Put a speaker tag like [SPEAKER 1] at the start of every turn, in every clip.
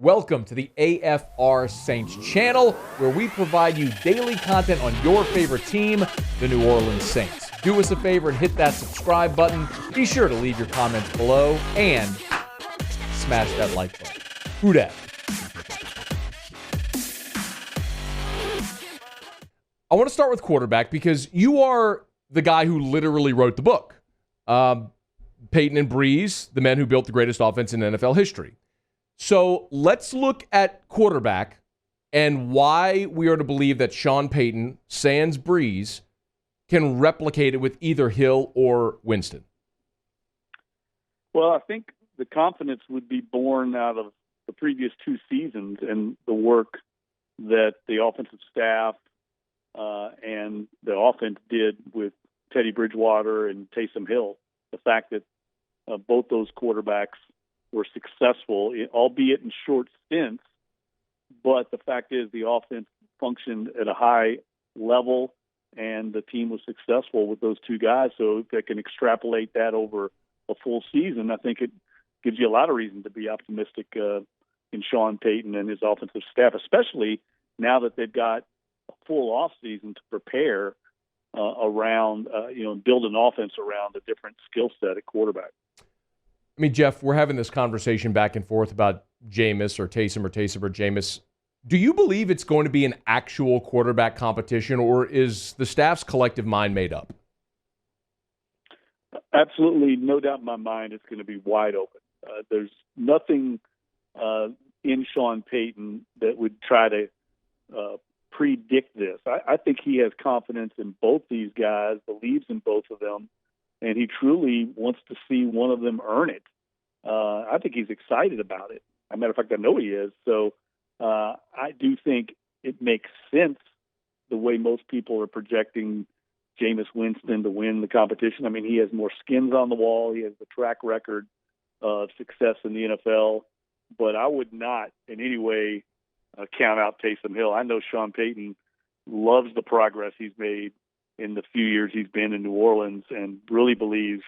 [SPEAKER 1] Welcome to the AFR Saints channel, where we provide you daily content on your favorite team, the New Orleans Saints. Do us a favor and hit that subscribe button. Be sure to leave your comments below and smash that like button. Who dat? I want to start with quarterback because you are the guy who literally wrote the book. Peyton and Breeze, the men who built the greatest offense in NFL history. So let's look at quarterback and why we are to believe that Sean Payton, sans Breeze, can replicate it with either Hill or Winston.
[SPEAKER 2] Well, I think the confidence would be born out of the previous two seasons and the work that the offensive staff and the offense did with Teddy Bridgewater and Taysom Hill. The fact that both those quarterbacks were successful, albeit in short stints, but the fact is the offense functioned at a high level and the team was successful with those two guys. So if they can extrapolate that over a full season, I think it gives you a lot of reason to be optimistic in Sean Payton and his offensive staff, especially now that they've got a full offseason to prepare around, build an offense around a different skill set at quarterback.
[SPEAKER 1] I mean, Jeff, we're having this conversation back and forth about Jameis or Taysom or Jameis. Do you believe it's going to be an actual quarterback competition, or is the staff's collective mind made up?
[SPEAKER 2] Absolutely, no doubt in my mind it's going to be wide open. There's nothing in Sean Payton that would try to predict this. I think he has confidence in both these guys, believes in both of them, and he truly wants to see one of them earn it. I think he's excited about it. As a matter of fact, I know he is. So I do think it makes sense the way most people are projecting Jameis Winston to win the competition. I mean, he has more skins on the wall. He has the track record of success in the NFL. But I would not in any way count out Taysom Hill. I know Sean Payton loves the progress he's made in the few years he's been in New Orleans and really believes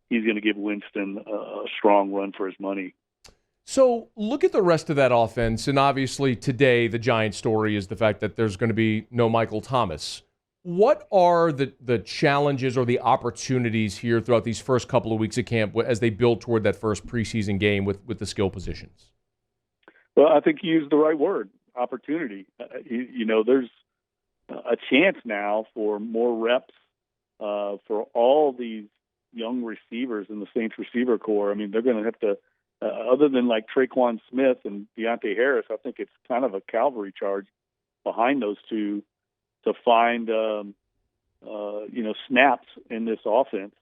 [SPEAKER 2] he's going to give Winston a strong run for his money.
[SPEAKER 1] So look at the rest of that offense, and obviously today the giant story is the fact that there's going to be no Michael Thomas. What are the challenges or the opportunities here throughout these first couple of weeks of camp as they build toward that first preseason game with the skill positions?
[SPEAKER 2] Well, I think you used the right word, opportunity. There's a chance now for more reps for all these young receivers in the Saints receiver corps. I mean, they're going to have to, other than like Traquan Smith and Deontay Harris, I think it's kind of a cavalry charge behind those two to find, snaps in this offense.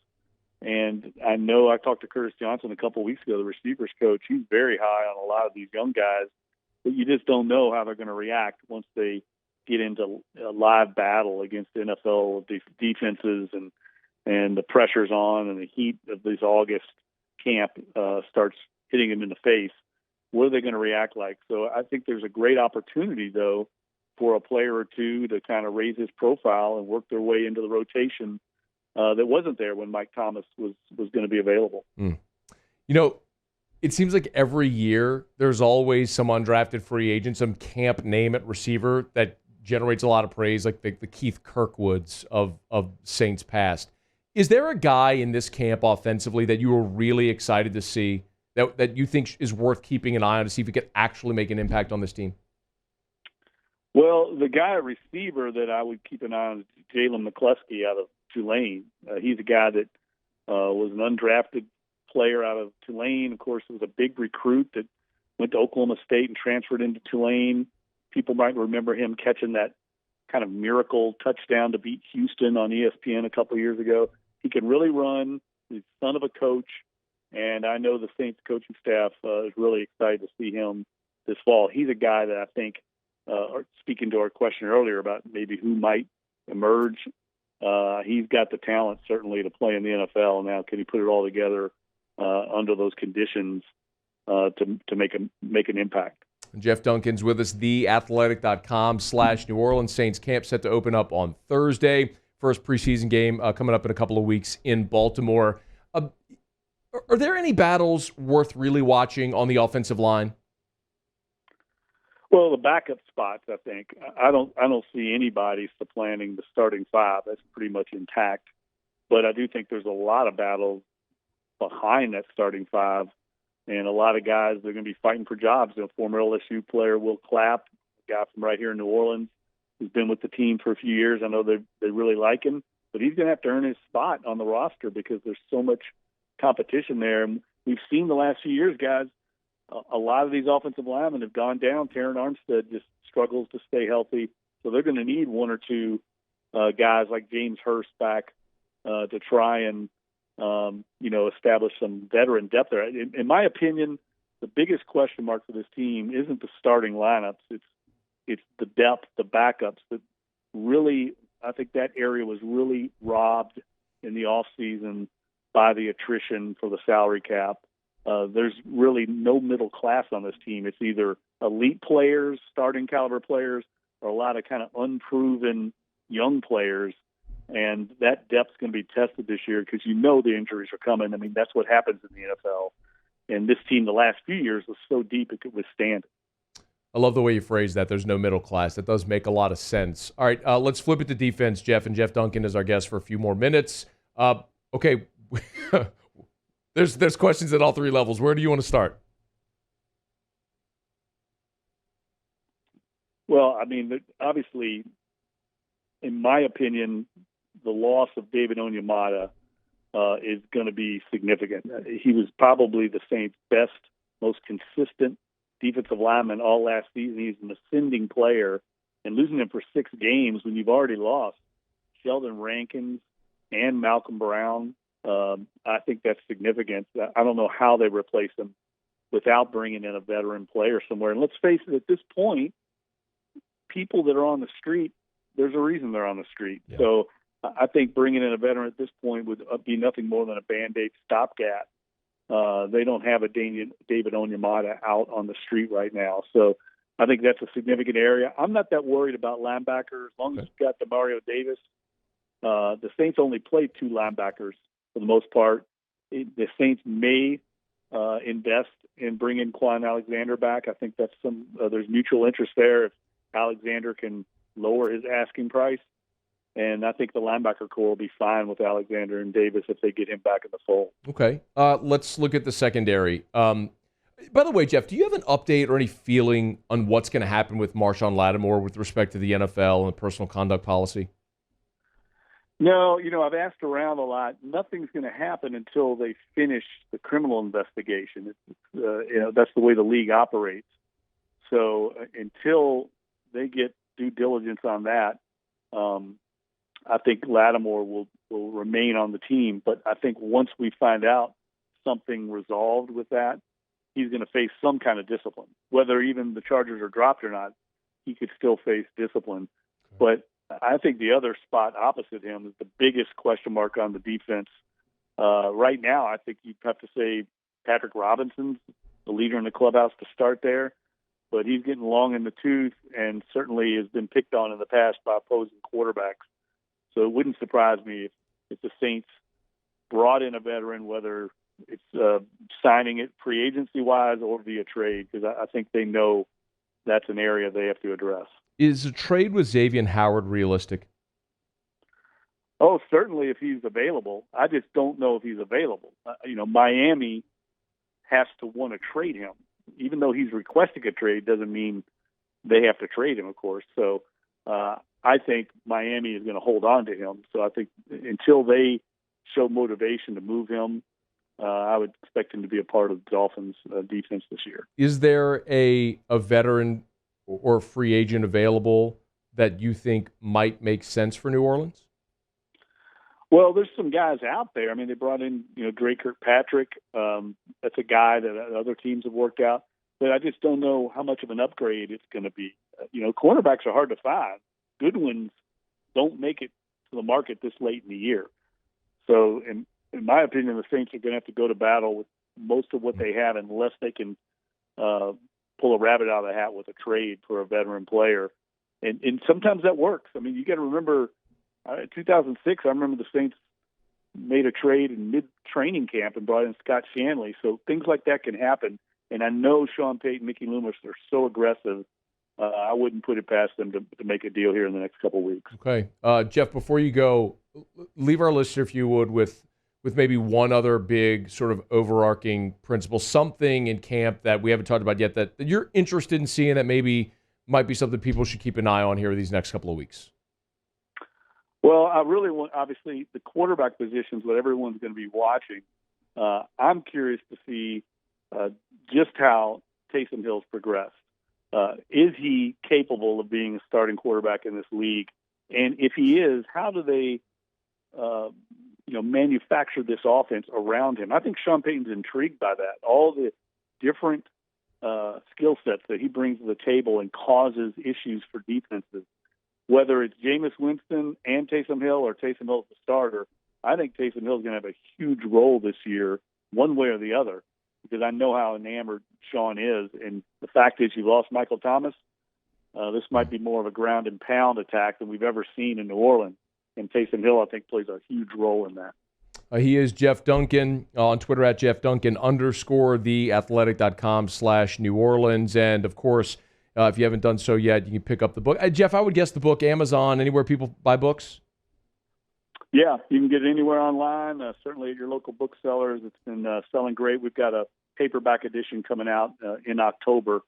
[SPEAKER 2] And I know I talked to Curtis Johnson a couple of weeks ago, the receivers coach. He's very high on a lot of these young guys, but you just don't know how they're going to react once they get into a live battle against NFL defenses and the pressure's on and the heat of this August camp starts hitting them in the face. What are they going to react like? So I think there's a great opportunity, though, for a player or two to kind of raise his profile and work their way into the rotation that wasn't there when Mike Thomas was going to be available.
[SPEAKER 1] It seems like every year there's always some undrafted free agent, some camp name at receiver that generates a lot of praise, like the Keith Kirkwoods of Saints past. Is there a guy in this camp offensively that you were really excited to see that you think is worth keeping an eye on to see if he could actually make an impact on this team?
[SPEAKER 2] Well, the guy at receiver that I would keep an eye on is Jalen Mccluskey out of Tulane. He's a guy that was an undrafted player out of Tulane. Of course, was a big recruit that went to Oklahoma State and transferred into Tulane. People might remember him catching that kind of miracle touchdown to beat Houston on ESPN a couple of years ago. He can really run. He's the son of a coach, and I know the Saints coaching staff is really excited to see him this fall. He's a guy that I think, speaking to our question earlier about maybe who might emerge, he's got the talent certainly to play in the NFL. Now, can he put it all together under those conditions to make an impact?
[SPEAKER 1] Jeff Duncan's with us, theathletic.com/New Orleans Saints camp set to open up on Thursday. First preseason game coming up in a couple of weeks in Baltimore. Are there any battles worth really watching on the offensive line?
[SPEAKER 2] Well, the backup spots, I think, I don't see anybody supplanting the starting five. That's pretty much intact. But I do think there's a lot of battles behind that starting five, and a lot of guys that are going to be fighting for jobs. Former LSU player Will Clapp, a guy from right here in New Orleans, who's been with the team for a few years. I know they really like him, but he's going to have to earn his spot on the roster because there's so much competition there. And we've seen the last few years, guys, a lot of these offensive linemen have gone down. Taron Armstead just struggles to stay healthy. So they're going to need one or two guys like James Hurst back to try and, establish some veteran depth there. In my opinion, the biggest question mark for this team isn't the starting lineups. It's the depth, the backups that really, I think that area was really robbed in the offseason by the attrition for the salary cap. There's really no middle class on this team. It's either elite players, starting caliber players, or a lot of kind of unproven young players. And that depth's going to be tested this year because the injuries are coming. I mean, that's what happens in the NFL. And this team the last few years was so deep it could withstand it.
[SPEAKER 1] I love the way you phrase that. There's no middle class. That does make a lot of sense. All right, let's flip it to defense, Jeff. And Jeff Duncan is our guest for a few more minutes. Okay. There's questions at all three levels. Where do you want to start?
[SPEAKER 2] Well, I mean, obviously, in my opinion, the loss of David Onyemata is going to be significant. He was probably the Saints' best, most consistent defensive lineman all last season. He's an ascending player, and losing him for 6 games when you've already lost Sheldon Rankins and Malcolm Brown, I think that's significant. I don't know how they replace him without bringing in a veteran player somewhere. And let's face it, at this point, people that are on the street, there's a reason they're on the street. Yeah. So I think bringing in a veteran at this point would be nothing more than a Band-Aid stopgap. They don't have a David Onyemata out on the street right now. So I think that's a significant area. I'm not that worried about linebackers. As long as you've got DeMario Davis, the Saints only played 2 linebackers for the most part. The Saints may invest in bringing Quan Alexander back. I think that's there's mutual interest there if Alexander can lower his asking price. And I think the linebacker core will be fine with Alexander and Davis if they get him back in the fold.
[SPEAKER 1] Okay. Let's look at the secondary. By the way, Jeff, do you have an update or any feeling on what's going to happen with Marshawn Lattimore with respect to the NFL and personal conduct policy?
[SPEAKER 2] No, I've asked around a lot. Nothing's going to happen until they finish the criminal investigation. That's the way the league operates. So until they get due diligence on that, I think Lattimore will remain on the team. But I think once we find out something resolved with that, he's going to face some kind of discipline. Whether even the charges are dropped or not, he could still face discipline. But I think the other spot opposite him is the biggest question mark on the defense. Right now, I think you'd have to say Patrick Robinson's the leader in the clubhouse to start there. But he's getting long in the tooth and certainly has been picked on in the past by opposing quarterbacks. So it wouldn't surprise me if the Saints brought in a veteran, whether it's signing it free agency-wise or via trade, because I think they know that's an area they have to address.
[SPEAKER 1] Is a trade with Xavien Howard realistic?
[SPEAKER 2] Oh, certainly if he's available. I just don't know if he's available. Miami has to want to trade him. Even though he's requesting a trade doesn't mean they have to trade him, of course. So I think Miami is going to hold on to him. So I think until they show motivation to move him, I would expect him to be a part of the Dolphins' defense this year.
[SPEAKER 1] Is there a veteran or free agent available that you think might make sense for New Orleans?
[SPEAKER 2] Well, there's some guys out there. I mean, they brought in, Drake Kirkpatrick. That's a guy that other teams have worked out. But I just don't know how much of an upgrade it's going to be. Cornerbacks are hard to find. Good ones don't make it to the market this late in the year. So, in my opinion, the Saints are going to have to go to battle with most of what they have unless they can pull a rabbit out of the hat with a trade for a veteran player. And sometimes that works. I mean, you got to remember, in 2006, I remember the Saints made a trade in mid-training camp and brought in Scott Shanley. So things like that can happen. And I know Sean Payton, Mickey Loomis are so aggressive I wouldn't put it past them to make a deal here in the next couple of weeks.
[SPEAKER 1] Okay. Jeff, before you go, leave our listener, if you would, with maybe one other big sort of overarching principle, something in camp that we haven't talked about yet that you're interested in seeing that maybe might be something people should keep an eye on here these next couple of weeks.
[SPEAKER 2] Well, I really want, obviously, the quarterback position is what everyone's going to be watching. I'm curious to see just how Taysom Hill's progressed. Is he capable of being a starting quarterback in this league? And if he is, how do they, manufacture this offense around him? I think Sean Payton's intrigued by that. All the different skill sets that he brings to the table and causes issues for defenses. Whether it's Jameis Winston and Taysom Hill or Taysom Hill as the starter, I think Taysom Hill is going to have a huge role this year, one way or the other, because I know how enamored Sean is. And the fact is, you lost Michael Thomas. This might be more of a ground and pound attack than we've ever seen in New Orleans. And Taysom Hill, I think, plays a huge role in that.
[SPEAKER 1] He is Jeff Duncan on Twitter at JeffDuncan_theathletic.com/New Orleans. And, of course, if you haven't done so yet, you can pick up the book. Jeff, I would guess the book, Amazon, anywhere people buy books?
[SPEAKER 2] Yeah, you can get it anywhere online, certainly at your local booksellers. It's been selling great. We've got a paperback edition coming out in October,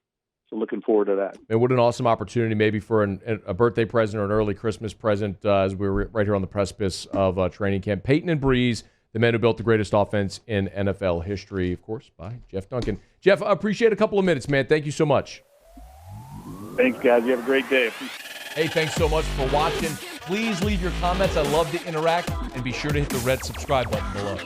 [SPEAKER 2] so looking forward to that.
[SPEAKER 1] And what an awesome opportunity maybe for a birthday present or an early Christmas present as we're right here on the precipice of training camp. Peyton and Breeze, the men who built the greatest offense in NFL history, of course, by Jeff Duncan. Jeff, I appreciate a couple of minutes, man. Thank you so much.
[SPEAKER 2] Thanks, guys. You have a great day.
[SPEAKER 1] Hey, thanks so much for watching. Please leave your comments. I love to interact. And be sure to hit the red subscribe button below.